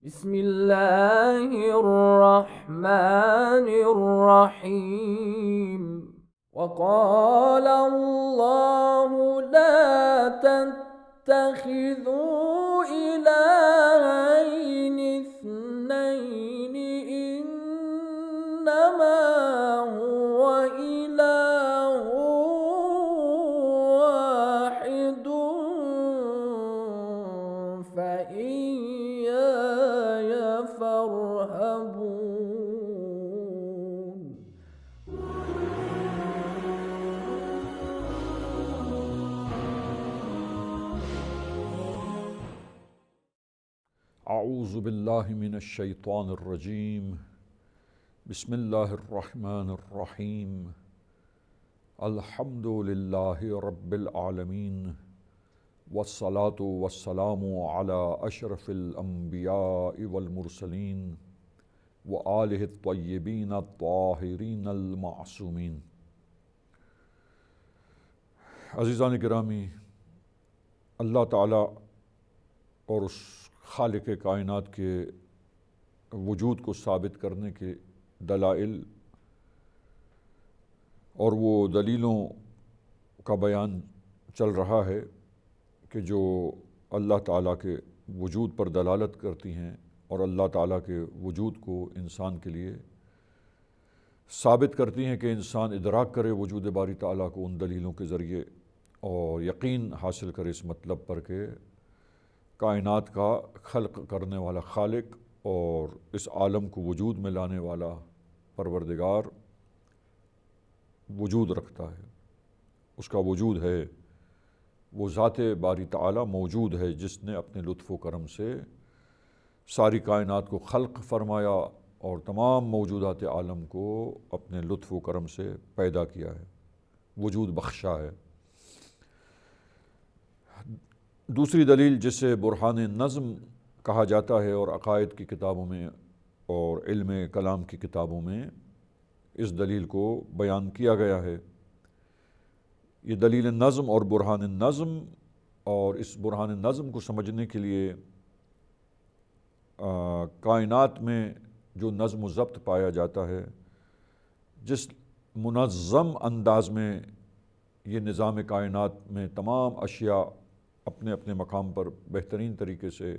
بسم الله الرحمن الرحيم. وقال الله لا تتخذوا إلهين اثنين إنما هو إله واحد فإياي فارهبون. اعوذ باللہ من الشیطان الرجیم بسم اللہ الرحمن الرحیم الحمد للہ رب العالمین والصلاة والسلام علی اشرف الانبیاء والمرسلین وآلہ الطیبین الطاہرین المعصومین۔ عزیزان گرامی، اللہ تعالیٰ اور اس خالق کائنات کے وجود کو ثابت کرنے کے دلائل اور وہ دلیلوں کا بیان چل رہا ہے کہ جو اللہ تعالیٰ کے وجود پر دلالت کرتی ہیں اور اللہ تعالیٰ کے وجود کو انسان کے لیے ثابت کرتی ہیں کہ انسان ادراک کرے وجود باری تعالیٰ کو ان دلیلوں کے ذریعے اور یقین حاصل کرے اس مطلب پر کہ کائنات کا خلق کرنے والا خالق اور اس عالم کو وجود میں لانے والا پروردگار وجود رکھتا ہے، اس کا وجود ہے، وہ ذات باری تعالیٰ موجود ہے جس نے اپنے لطف و کرم سے ساری کائنات کو خلق فرمایا اور تمام موجودات عالم کو اپنے لطف و کرم سے پیدا کیا ہے، وجود بخشا ہے۔ دوسری دلیل جسے برہان نظم کہا جاتا ہے اور عقائد کی کتابوں میں اور علم کلام کی کتابوں میں اس دلیل کو بیان کیا گیا ہے۔ یہ دلیل نظم اور برہان نظم، اور اس برہان نظم کو سمجھنے کے لیے کائنات میں جو نظم و ضبط پایا جاتا ہے، جس منظم انداز میں یہ نظام کائنات میں تمام اشیاء اپنے اپنے مقام پر بہترین طریقے سے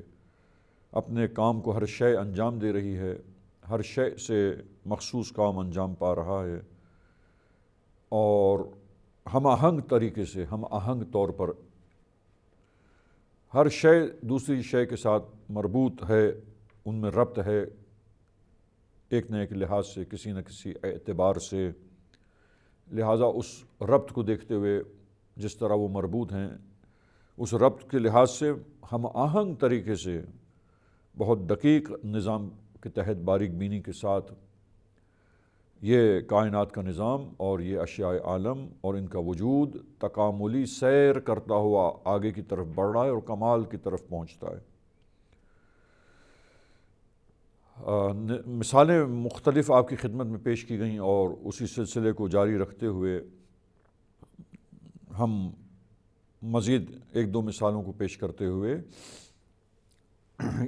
اپنے کام کو ہر شے انجام دے رہی ہے، ہر شے سے مخصوص کام انجام پا رہا ہے اور ہم آہنگ طریقے سے، ہم آہنگ طور پر ہر شے دوسری شے کے ساتھ مربوط ہے، ان میں ربط ہے ایک نہ ایک لحاظ سے، کسی نہ کسی اعتبار سے۔ لہٰذا اس ربط کو دیکھتے ہوئے جس طرح وہ مربوط ہیں، اس ربط کے لحاظ سے ہم آہنگ طریقے سے بہت دقیق نظام کے تحت باریک بینی کے ساتھ یہ کائنات کا نظام اور یہ اشیاء عالم اور ان کا وجود تکاملی سیر کرتا ہوا آگے کی طرف بڑھ رہا ہے اور کمال کی طرف پہنچتا ہے۔ مثالیں مختلف آپ کی خدمت میں پیش کی گئیں اور اسی سلسلے کو جاری رکھتے ہوئے ہم مزید ایک دو مثالوں کو پیش کرتے ہوئے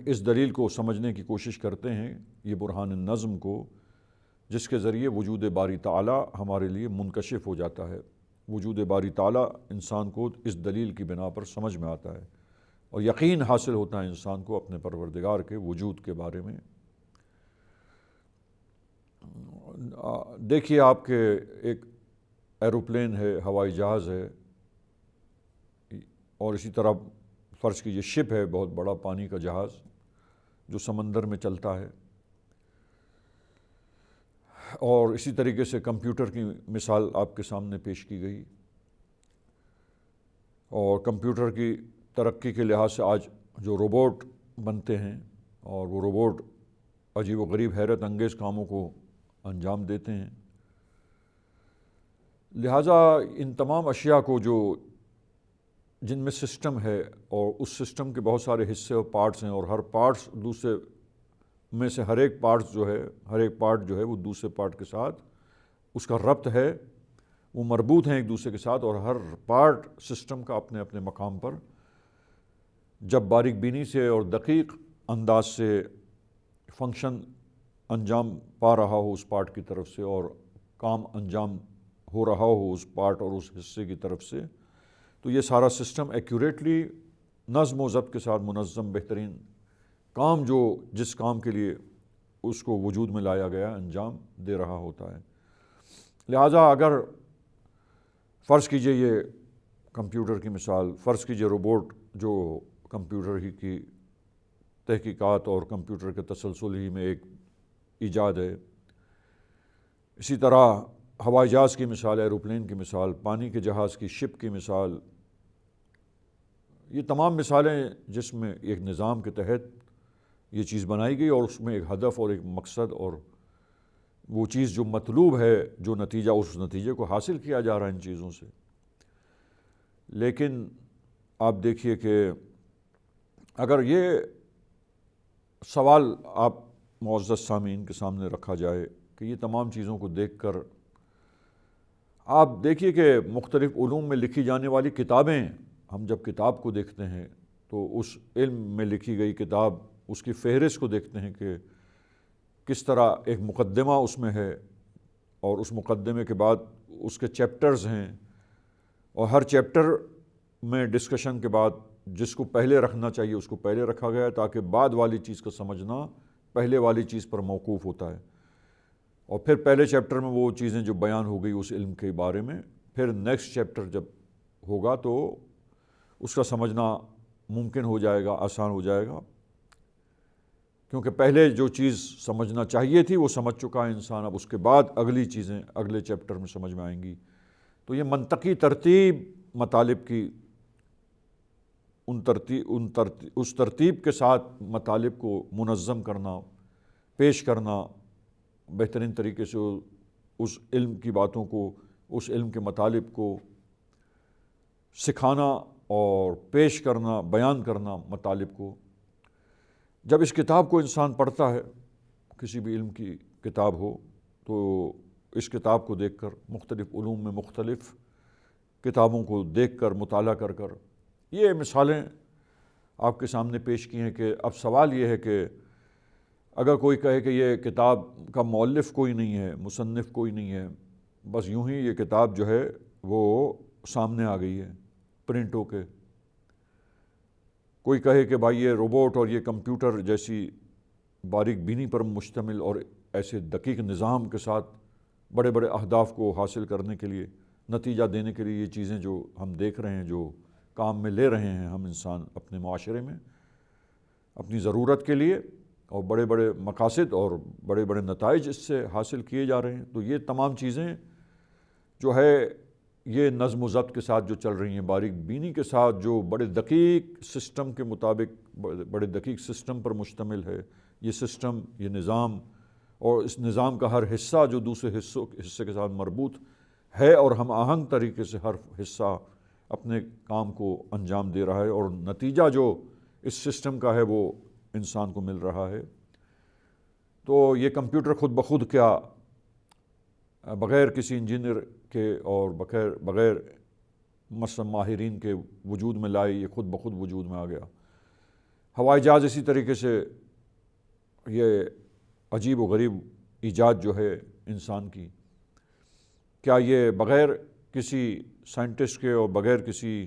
اس دلیل کو سمجھنے کی کوشش کرتے ہیں، یہ برہان نظم کو، جس کے ذریعے وجود باری تعالیٰ ہمارے لیے منکشف ہو جاتا ہے۔ وجود باری تعالیٰ انسان کو اس دلیل کی بنا پر سمجھ میں آتا ہے اور یقین حاصل ہوتا ہے انسان کو اپنے پروردگار کے وجود کے بارے میں۔ دیکھیے آپ کے ایک ایروپلین ہے، ہوائی جہاز ہے، اور اسی طرح فرض کیجیے شپ ہے، بہت بڑا پانی کا جہاز جو سمندر میں چلتا ہے، اور اسی طریقے سے کمپیوٹر کی مثال آپ کے سامنے پیش کی گئی، اور کمپیوٹر کی ترقی کے لحاظ سے آج جو روبوٹ بنتے ہیں اور وہ روبوٹ عجیب و غریب حیرت انگیز کاموں کو انجام دیتے ہیں۔ لہٰذا ان تمام اشیاء کو جن میں سسٹم ہے اور اس سسٹم کے بہت سارے حصے اور پارٹس ہیں، اور ہر پارٹس دوسرے میں سے ہر ایک پارٹ جو ہے وہ دوسرے پارٹ کے ساتھ اس کا ربط ہے، وہ مربوط ہیں ایک دوسرے کے ساتھ، اور ہر پارٹ سسٹم کا اپنے اپنے مقام پر جب باریک بینی سے اور دقیق انداز سے فنکشن انجام پا رہا ہو اس پارٹ کی طرف سے اور کام انجام ہو رہا ہو اس پارٹ اور اس حصے کی طرف سے، تو یہ سارا سسٹم ایکوریٹلی نظم و ضبط کے ساتھ منظم بہترین کام جو جس کام کے لیے اس کو وجود میں لایا گیا انجام دے رہا ہوتا ہے۔ لہٰذا اگر فرض کیجئے یہ کمپیوٹر کی مثال، فرض کیجئے روبوٹ جو کمپیوٹر ہی کی تحقیقات اور کمپیوٹر کے تسلسل ہی میں ایک ایجاد ہے، اسی طرح ہوائی جہاز کی مثال، ایروپلین کی مثال، پانی کے جہاز کی شپ کی مثال، یہ تمام مثالیں جس میں ایک نظام کے تحت یہ چیز بنائی گئی اور اس میں ایک ہدف اور ایک مقصد اور وہ چیز جو مطلوب ہے، جو نتیجہ، اس نتیجے کو حاصل کیا جا رہا ہے ان چیزوں سے۔ لیکن آپ دیکھیے کہ اگر یہ سوال آپ معزز سامعین کے سامنے رکھا جائے کہ یہ تمام چیزوں کو دیکھ کر آپ دیکھیے کہ مختلف علوم میں لکھی جانے والی کتابیں، ہم جب کتاب کو دیکھتے ہیں تو اس علم میں لکھی گئی کتاب، اس کی فہرست کو دیکھتے ہیں کہ کس طرح ایک مقدمہ اس میں ہے اور اس مقدمے کے بعد اس کے چیپٹرز ہیں، اور ہر چیپٹر میں ڈسکشن کے بعد جس کو پہلے رکھنا چاہیے اس کو پہلے رکھا گیا ہے تاکہ بعد والی چیز کو سمجھنا پہلے والی چیز پر موقوف ہوتا ہے، اور پھر پہلے چیپٹر میں وہ چیزیں جو بیان ہو گئی اس علم کے بارے میں، پھر نیکسٹ چیپٹر جب ہوگا تو اس کا سمجھنا ممکن ہو جائے گا، آسان ہو جائے گا، کیونکہ پہلے جو چیز سمجھنا چاہیے تھی وہ سمجھ چکا ہے انسان، اب اس کے بعد اگلی چیزیں اگلے چیپٹر میں سمجھ میں آئیں گی۔ تو یہ منطقی ترتیب مطالب کی اس ترتیب کے ساتھ مطالب کو منظم کرنا، پیش کرنا، بہترین طریقے سے اس علم کی باتوں کو، اس علم کے مطالب کو سکھانا اور پیش کرنا، بیان کرنا مطالب کو۔ جب اس کتاب کو انسان پڑھتا ہے، کسی بھی علم کی کتاب ہو، تو اس کتاب کو دیکھ کر، مختلف علوم میں مختلف کتابوں کو دیکھ کر، مطالعہ کر کر، یہ مثالیں آپ کے سامنے پیش کی ہیں کہ اب سوال یہ ہے کہ اگر کوئی کہے کہ یہ کتاب کا مؤلف کوئی نہیں ہے، مصنف کوئی نہیں ہے، بس یوں ہی یہ کتاب جو ہے وہ سامنے آ گئی ہے پرنٹ ہو کے، کوئی کہے کہ بھائی یہ روبوٹ اور یہ کمپیوٹر جیسی باریک بینی پر مشتمل اور ایسے دقیق نظام کے ساتھ بڑے بڑے اہداف کو حاصل کرنے کے لیے، نتیجہ دینے کے لیے یہ چیزیں جو ہم دیکھ رہے ہیں، جو کام میں لے رہے ہیں ہم انسان اپنے معاشرے میں اپنی ضرورت کے لیے، اور بڑے بڑے مقاصد اور بڑے بڑے نتائج اس سے حاصل کیے جا رہے ہیں، تو یہ تمام چیزیں جو ہے یہ نظم و ضبط کے ساتھ جو چل رہی ہیں، باریک بینی کے ساتھ جو بڑے دقیق سسٹم کے مطابق، بڑے دقیق سسٹم پر مشتمل ہے یہ سسٹم، یہ نظام، اور اس نظام کا ہر حصہ جو دوسرے حصے کے ساتھ مربوط ہے اور ہم آہنگ طریقے سے ہر حصہ اپنے کام کو انجام دے رہا ہے، اور نتیجہ جو اس سسٹم کا ہے وہ انسان کو مل رہا ہے۔ تو یہ کمپیوٹر خود بخود کیا بغیر کسی انجینئر کے اور بغیر مثلا ماہرین کے وجود میں لائے، یہ خود بخود وجود میں آ گیا۔ ہوائی جہاز اسی طریقے سے یہ عجیب و غریب ایجاد جو ہے انسان کی، کیا یہ بغیر کسی سائنٹسٹ کے اور بغیر کسی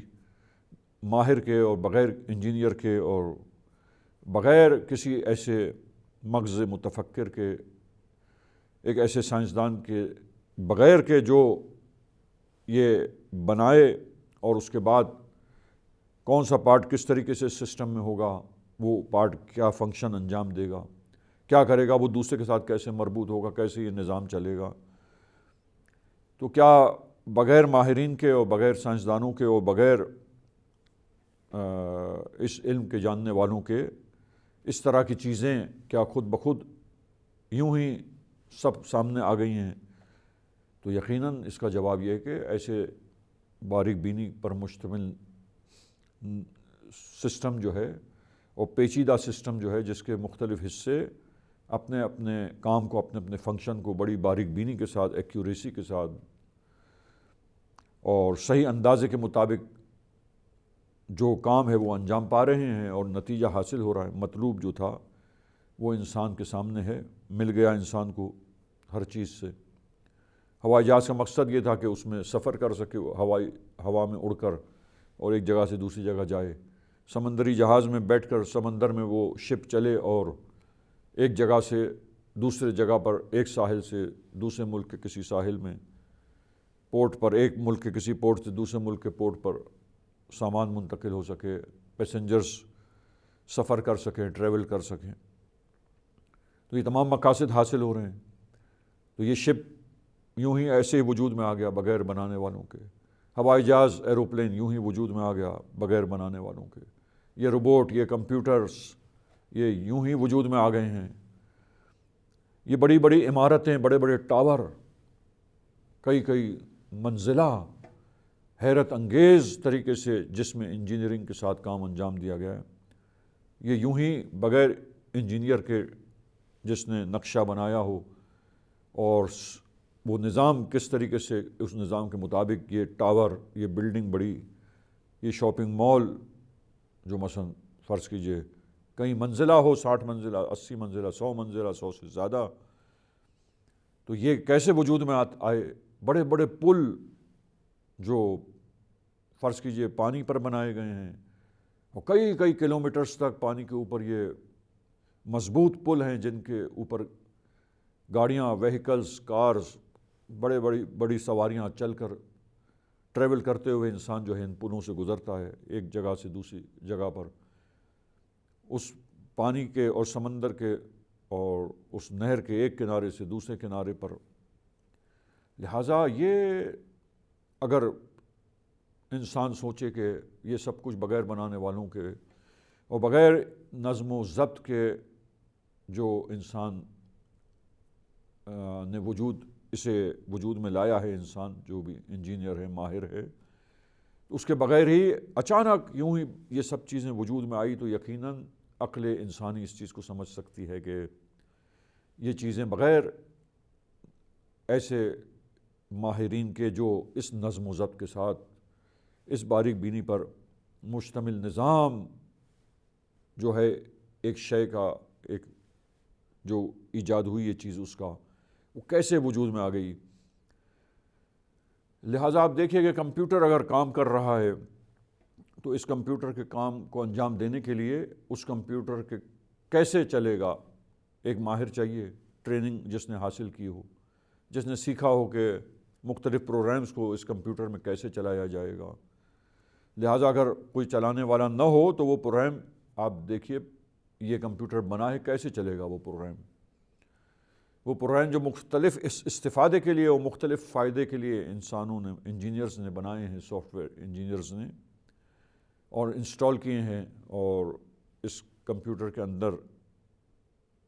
ماہر کے اور بغیر انجینئر کے اور بغیر کسی ایسے مغز متفکر کے، ایک ایسے سائنسدان کے بغیر کے جو یہ بنائے، اور اس کے بعد کون سا پارٹ کس طریقے سے سسٹم میں ہوگا، وہ پارٹ کیا فنکشن انجام دے گا، کیا کرے گا، وہ دوسرے کے ساتھ کیسے مربوط ہوگا، کیسے یہ نظام چلے گا، تو کیا بغیر ماہرین کے اور بغیر سائنسدانوں کے اور بغیر اس علم کے جاننے والوں کے اس طرح کی چیزیں کیا خود بخود یوں ہی سب سامنے آ گئی ہیں؟ تو یقیناً اس کا جواب یہ ہے کہ ایسے باریک بینی پر مشتمل سسٹم جو ہے اور پیچیدہ سسٹم جو ہے، جس کے مختلف حصے اپنے اپنے کام کو، اپنے اپنے فنکشن کو بڑی باریک بینی کے ساتھ، ایکیوریسی کے ساتھ اور صحیح اندازے کے مطابق جو کام ہے وہ انجام پا رہے ہیں، اور نتیجہ حاصل ہو رہا ہے، مطلوب جو تھا وہ انسان کے سامنے ہے، مل گیا انسان کو ہر چیز سے۔ ہوائی جہاز کا مقصد یہ تھا کہ اس میں سفر کر سکے، ہوا میں اڑ کر اور ایک جگہ سے دوسری جگہ جائے۔ سمندری جہاز میں بیٹھ کر سمندر میں وہ شپ چلے اور ایک جگہ سے دوسرے جگہ پر، ایک ساحل سے دوسرے ملک کے کسی ساحل میں، پورٹ پر، ایک ملک کے کسی پورٹ سے دوسرے ملک کے پورٹ پر سامان منتقل ہو سکے، پیسنجرز سفر کر سکیں، ٹریول کر سکیں۔ تو یہ تمام مقاصد حاصل ہو رہے ہیں۔ تو یہ شپ یوں ہی ایسے ہی وجود میں آ گیا بغیر بنانے والوں کے۔ ہوائی جہاز، ایروپلین یوں ہی وجود میں آ گیا بغیر بنانے والوں کے۔ یہ روبوٹ، یہ کمپیوٹرز، یہ یوں ہی وجود میں آ گئے ہیں۔ یہ بڑی بڑی عمارتیں، بڑے بڑے ٹاور، کئی منزلہ، حیرت انگیز طریقے سے جس میں انجینئرنگ کے ساتھ کام انجام دیا گیا ہے، یہ یوں ہی بغیر انجینئر کے جس نے نقشہ بنایا ہو اور وہ نظام کس طریقے سے، اس نظام کے مطابق یہ ٹاور، یہ بلڈنگ بڑی، یہ شاپنگ مال جو مثلا فرض کیجئے کئی منزلہ ہو، 60 منزلہ، 80 منزلہ، 100 منزلہ، 100 سے زیادہ، تو یہ کیسے وجود میں آئے؟ بڑے بڑے پل جو فرض کیجئے پانی پر بنائے گئے ہیں، اور کئی کلومیٹرز تک پانی کے اوپر یہ مضبوط پل ہیں جن کے اوپر گاڑیاں، وہیکلز، کارز، بڑی سواریاں چل کر ٹریول کرتے ہوئے انسان جو ہے ان پلوں سے گزرتا ہے ایک جگہ سے دوسری جگہ پر، اس پانی کے اور سمندر کے اور اس نہر کے ایک کنارے سے دوسرے کنارے پر۔ لہٰذا یہ اگر انسان سوچے کہ یہ سب کچھ بغیر بنانے والوں کے اور بغیر نظم و ضبط کے جو انسان نے اسے وجود میں لایا ہے، انسان جو بھی انجینئر ہے، ماہر ہے، اس کے بغیر ہی اچانک یوں ہی یہ سب چیزیں وجود میں آئی، تو یقیناً عقل انسانی اس چیز کو سمجھ سکتی ہے کہ یہ چیزیں بغیر ایسے ماہرین کے جو اس نظم و ضبط کے ساتھ اس باریک بینی پر مشتمل نظام جو ہے ایک شے کا، ایک جو ایجاد ہوئی یہ چیز، اس کا وہ کیسے وجود میں آ گئی۔ لہٰذا آپ دیکھیے کہ کمپیوٹر اگر کام کر رہا ہے تو اس کمپیوٹر کے کام کو انجام دینے کے لیے اس کمپیوٹر کے کیسے چلے گا، ایک ماہر چاہیے، ٹریننگ جس نے حاصل کی ہو، جس نے سیکھا ہو کہ مختلف پروگرامز کو اس کمپیوٹر میں کیسے چلایا جائے گا۔ لہٰذا اگر کوئی چلانے والا نہ ہو تو وہ پروگرام، آپ دیکھیے یہ کمپیوٹر بنا ہے، کیسے چلے گا وہ پروگرام جو مختلف استفادے کے لیے اور مختلف فائدے کے لیے انسانوں نے، انجینئرز نے بنائے ہیں، سافٹ ویئر انجینئرز نے، اور انسٹال کیے ہیں اور اس کمپیوٹر کے اندر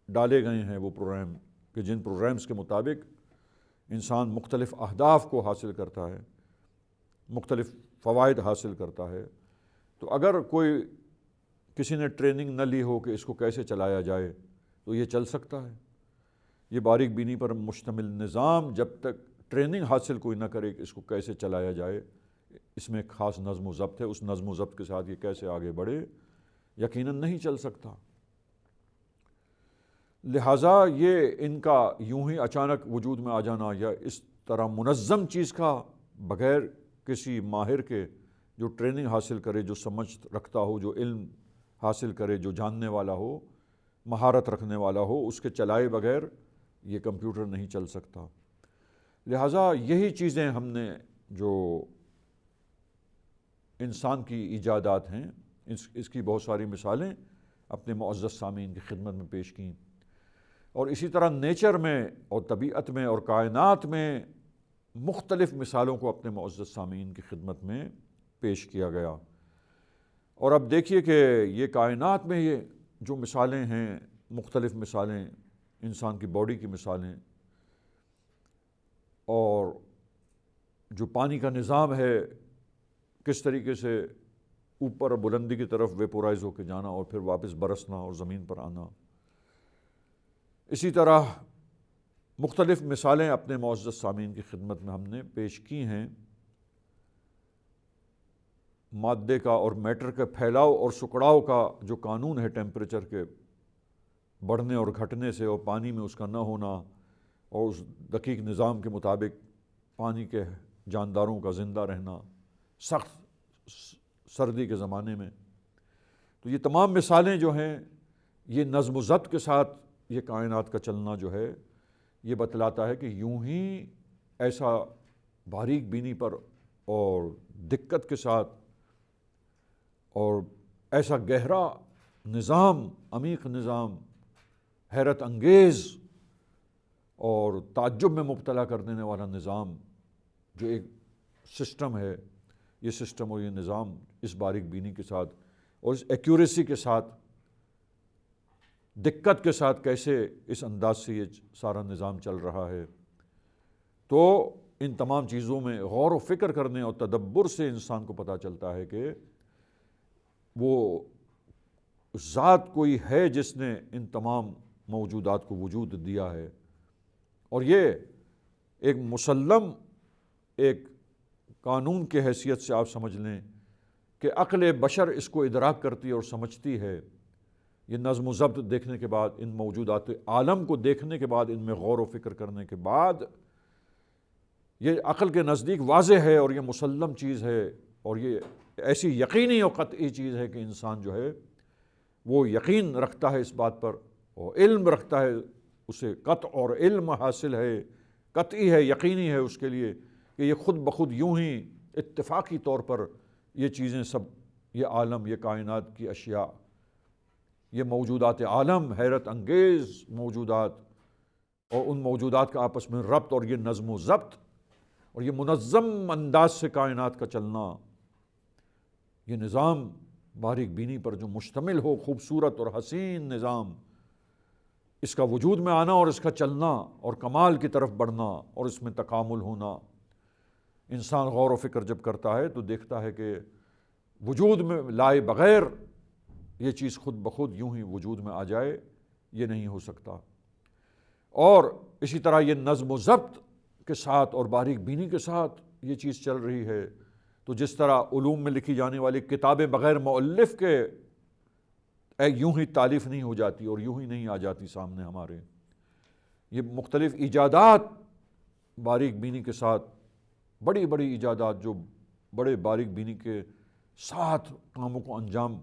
ڈالے گئے ہیں وہ پروگرام، کہ جن پروگرامز کے مطابق انسان مختلف اہداف کو حاصل کرتا ہے، مختلف فوائد حاصل کرتا ہے۔ تو اگر کسی نے ٹریننگ نہ لی ہو کہ اس کو کیسے چلایا جائے تو یہ چل سکتا ہے؟ یہ باریک بینی پر مشتمل نظام جب تک ٹریننگ حاصل کوئی نہ کرے کہ اس کو کیسے چلایا جائے، اس میں ایک خاص نظم و ضبط ہے، اس نظم و ضبط کے ساتھ یہ کیسے آگے بڑھے، یقیناً نہیں چل سکتا۔ لہٰذا یہ ان کا یوں ہی اچانک وجود میں آ جانا، یا اس طرح منظم چیز کا بغیر کسی ماہر کے جو ٹریننگ حاصل کرے، جو سمجھ رکھتا ہو، جو علم حاصل کرے، جو جاننے والا ہو، مہارت رکھنے والا ہو، اس کے چلائے بغیر یہ کمپیوٹر نہیں چل سکتا۔ لہٰذا یہی چیزیں ہم نے جو انسان کی ایجادات ہیں، اس کی بہت ساری مثالیں اپنے معزز سامعین کی خدمت میں پیش کیں، اور اسی طرح نیچر میں اور طبیعت میں اور کائنات میں مختلف مثالوں کو اپنے معزز سامعین کی خدمت میں پیش کیا گیا۔ اور اب دیکھیے کہ یہ کائنات میں یہ جو مثالیں ہیں، مختلف مثالیں، انسان کی باڈی کی مثالیں، اور جو پانی کا نظام ہے، کس طریقے سے اوپر بلندی کی طرف ویپورائز ہو کے جانا اور پھر واپس برسنا اور زمین پر آنا، اسی طرح مختلف مثالیں اپنے معزز سامعین کی خدمت میں ہم نے پیش کی ہیں۔ مادے کا اور میٹر کے پھیلاؤ اور سکڑاؤ کا جو قانون ہے ٹیمپریچر کے بڑھنے اور گھٹنے سے اور پانی میں اس کا نہ ہونا اور اس دقیق نظام کے مطابق پانی کے جانداروں کا زندہ رہنا سخت سردی کے زمانے میں، تو یہ تمام مثالیں جو ہیں یہ نظم و ضبط کے ساتھ یہ کائنات کا چلنا جو ہے یہ بتلاتا ہے کہ یوں ہی ایسا باریک بینی پر اور دقت کے ساتھ اور ایسا گہرا نظام، عمیق نظام، حیرت انگیز اور تعجب میں مبتلا کر دینے والا نظام جو ایک سسٹم ہے، یہ سسٹم اور یہ نظام اس باریک بینی کے ساتھ اور اس ایکیوریسی کے ساتھ، دقت کے ساتھ کیسے اس انداز سے یہ سارا نظام چل رہا ہے، تو ان تمام چیزوں میں غور و فکر کرنے اور تدبر سے انسان کو پتہ چلتا ہے کہ وہ ذات کوئی ہے جس نے ان تمام موجودات کو وجود دیا ہے، اور یہ ایک مسلم ایک قانون کی حیثیت سے آپ سمجھ لیں کہ عقل بشر اس کو ادراک کرتی اور سمجھتی ہے۔ یہ نظم و ضبط دیکھنے کے بعد، ان موجودات عالم کو دیکھنے کے بعد، ان میں غور و فکر کرنے کے بعد یہ عقل کے نزدیک واضح ہے اور یہ مسلم چیز ہے، اور یہ ایسی یقینی اور قطعی چیز ہے کہ انسان جو ہے وہ یقین رکھتا ہے اس بات پر اور علم رکھتا ہے، اسے قطع اور علم حاصل ہے، قطعی ہے، یقینی ہے اس کے لیے کہ یہ خود بخود یوں ہی اتفاقی طور پر یہ چیزیں سب، یہ عالم، یہ کائنات کی اشیاء، یہ موجودات عالم، حیرت انگیز موجودات اور ان موجودات کا آپس میں ربط اور یہ نظم و ضبط اور یہ منظم انداز سے کائنات کا چلنا، یہ نظام باریک بینی پر جو مشتمل ہو، خوبصورت اور حسین نظام، اس کا وجود میں آنا اور اس کا چلنا اور کمال کی طرف بڑھنا اور اس میں تکامل ہونا، انسان غور و فکر جب کرتا ہے تو دیکھتا ہے کہ وجود میں لائے بغیر یہ چیز خود بخود یوں ہی وجود میں آ جائے، یہ نہیں ہو سکتا۔ اور اسی طرح یہ نظم و ضبط کے ساتھ اور باریک بینی کے ساتھ یہ چیز چل رہی ہے، تو جس طرح علوم میں لکھی جانے والی کتابیں بغیر مؤلف کے یوں ہی تالیف نہیں ہو جاتی اور یوں ہی نہیں آ جاتی سامنے ہمارے، یہ مختلف ایجادات باریک بینی کے ساتھ، بڑی بڑی ایجادات جو بڑے باریک بینی کے ساتھ کاموں کو انجام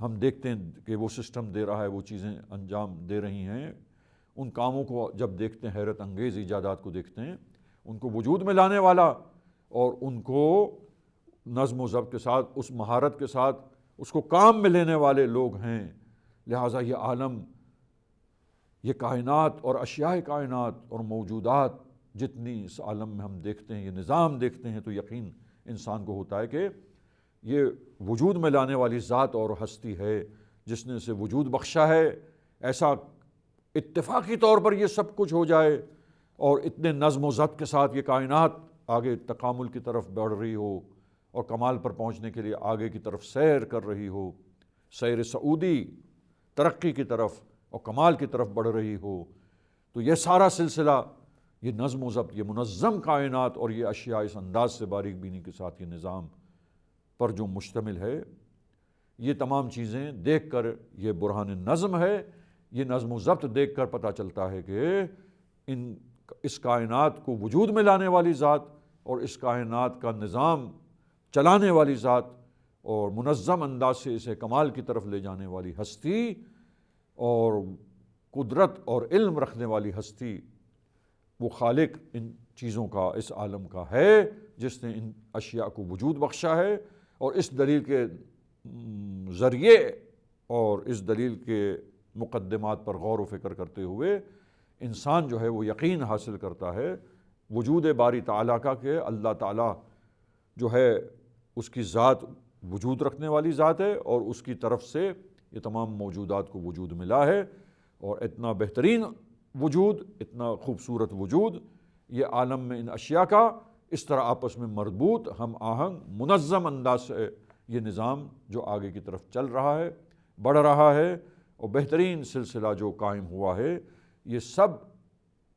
ہم دیکھتے ہیں کہ وہ سسٹم دے رہا ہے، وہ چیزیں انجام دے رہی ہیں، ان کاموں کو جب دیکھتے ہیں، حیرت انگیز ایجادات کو دیکھتے ہیں، ان کو وجود میں لانے والا اور ان کو نظم و ضبط کے ساتھ، اس مہارت کے ساتھ اس کو کام میں لینے والے لوگ ہیں، لہٰذا یہ عالم، یہ کائنات اور اشیاء کائنات اور موجودات جتنی اس عالم میں ہم دیکھتے ہیں، یہ نظام دیکھتے ہیں، تو یقین انسان کو ہوتا ہے کہ یہ وجود میں لانے والی ذات اور ہستی ہے جس نے اسے وجود بخشا ہے۔ ایسا اتفاقی طور پر یہ سب کچھ ہو جائے اور اتنے نظم و ضبط کے ساتھ یہ کائنات آگے تکامل کی طرف بڑھ رہی ہو اور کمال پر پہنچنے کے لیے آگے کی طرف سیر کر رہی ہو، سیر سعودی ترقی کی طرف اور کمال کی طرف بڑھ رہی ہو، تو یہ سارا سلسلہ، یہ نظم و ضبط، یہ منظم کائنات اور یہ اشیاء اس انداز سے باریک بینی کے ساتھ یہ نظام پر جو مشتمل ہے، یہ تمام چیزیں دیکھ کر یہ برہان نظم ہے، یہ نظم و ضبط دیکھ کر پتہ چلتا ہے کہ اس کائنات کو وجود میں لانے والی ذات اور اس کائنات کا نظام چلانے والی ذات اور منظم انداز سے اسے کمال کی طرف لے جانے والی ہستی اور قدرت اور علم رکھنے والی ہستی، وہ خالق ان چیزوں کا، اس عالم کا ہے جس نے ان اشیاء کو وجود بخشا ہے، اور اس دلیل کے ذریعے اور اس دلیل کے مقدمات پر غور و فکر کرتے ہوئے انسان جو ہے وہ یقین حاصل کرتا ہے وجود باری تعالیٰ کا کہ اللہ تعالیٰ جو ہے اس کی ذات وجود رکھنے والی ذات ہے اور اس کی طرف سے یہ تمام موجودات کو وجود ملا ہے، اور اتنا بہترین وجود، اتنا خوبصورت وجود، یہ عالم میں ان اشیاء کا اس طرح آپس میں مربوط، ہم آہنگ، منظم انداز سے یہ نظام جو آگے کی طرف چل رہا ہے، بڑھ رہا ہے، اور بہترین سلسلہ جو قائم ہوا ہے، یہ سب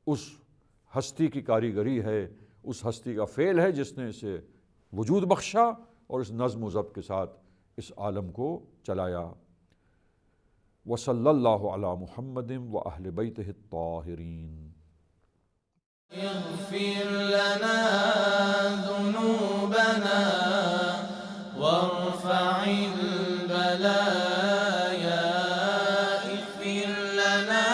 اس ہستی کی کاریگری ہے، اس ہستی کا فعل ہے جس نے اسے وجود بخشا اور اس نظم و ضبط کے ساتھ اس عالم کو چلایا۔ وصلی اللہ علی محمد و اہل بیتہ الطاہرین. اغفر لنا ذنوبنا وارفع البلايا. اغفر لنا